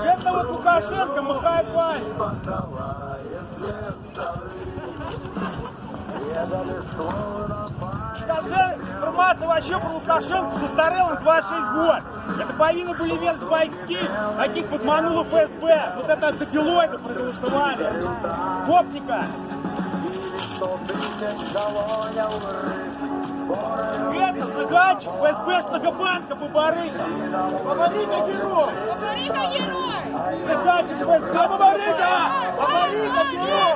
Это вот Лукашенко махает пальцем. Информация вообще про Лукашенко застарела на 26 год. Это повинны были венцы бойцки, каких подмануло ФСБ. Вот это дебилоиды проголосовали. Гопника. Это загадчик ФСБшного банка Бабарыка. Бабарыка герой. Бабарыка герой. Загадчик ФСБ. Бабарыка. Бабарыка герой.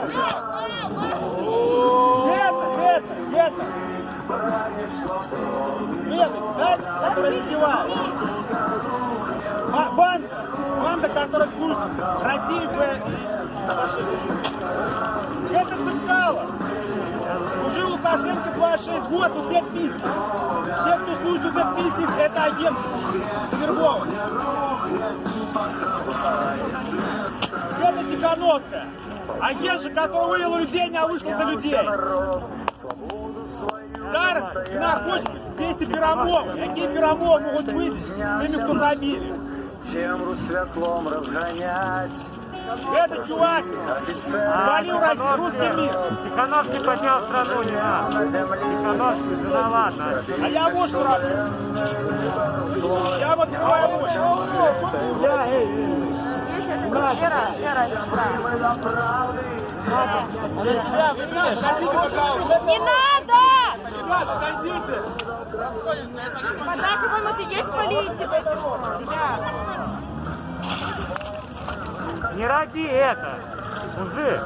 Это. Как раздевают? Банда, которая служит России это Цыпкало. Уже Лукашенко 26 год, вот это письма. Все, кто служит это письма, это агент завербован. Это Тихановская. Агент же, который вывел людей, не вышел до людей. Зараз наркотики 200 пирамов. Какие пирамов могут вызвать теми, кто забили? Темру светлом разгонять. Это чувак валил русский мир. Тихановский поднял страну, не надо. Тихановский виноват. А я вот страну. Я вот твоя мощь. Не надо! Ребята, отойдите! Подай, по-моему, есть политика. Не ради это, мужик.